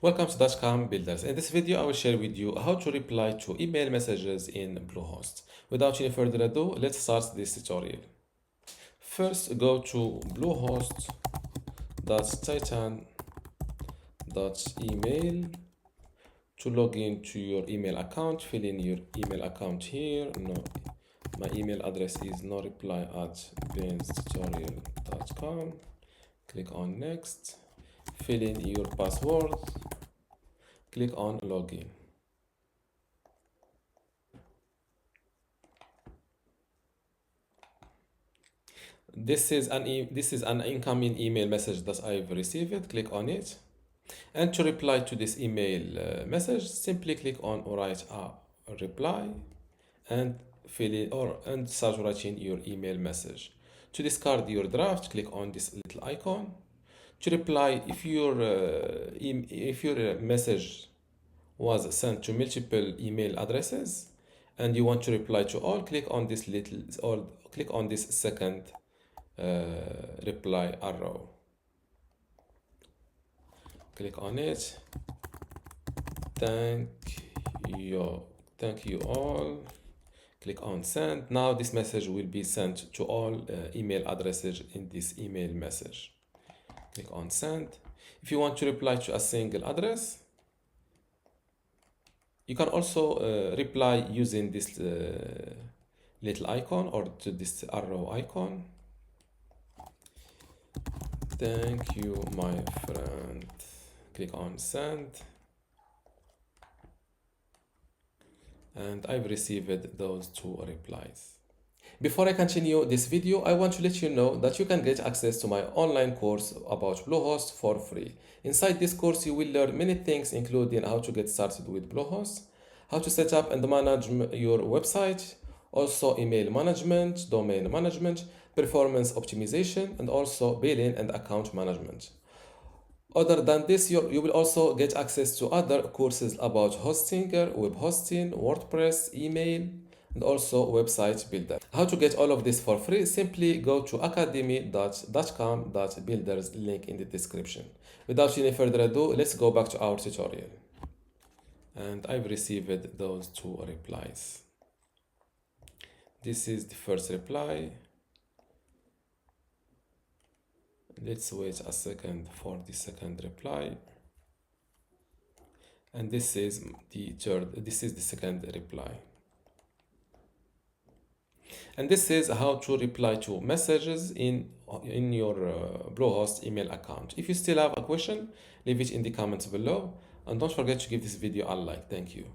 Welcome to dotcom.builders. In this video, I will share with you how to reply to email messages in Bluehost. Without any further ado, let's start this tutorial. First, go to bluehost.titan.email to log in to your email account. Fill in your email account here. My email address is noreply@benstutorial.com. Click on next. Fill in your password. Click on login. This is an incoming email message that I've received. Click on it, and to reply to this email message, simply click on write a reply and fill it and start writing your email message. To discard your draft, click on this little icon. To reply, if your message was sent to multiple email addresses and you want to reply to all, click on this second reply arrow. Click on it. Thank you all. Click on send. Now this message will be sent to all email addresses in this email message. Click on send. If you want to reply to a single address, you can also reply using this little icon or to this arrow icon. Thank you, my friend. Click on send. And I've received those two replies. Before I continue this video, I want to let you know that you can get access to my online course about Bluehost for free. Inside this course, you will learn many things, including how to get started with Bluehost, how to set up and manage your website, also email management, domain management, performance optimization, and also billing and account management. Other than this, you will also get access to other courses about hosting, web hosting, WordPress, email, and also website builder. How to get all of this for free? Simply go to academy.dotcom.builders, link in the description. Without any further ado, let's go back to our tutorial. And I've received those two replies. This is the first reply. Let's wait a second for the second reply. And this is the second reply. And this is how to reply to messages in your Bluehost email account. If you still have a question, leave it in the comments below. And don't forget to give this video a like. Thank you.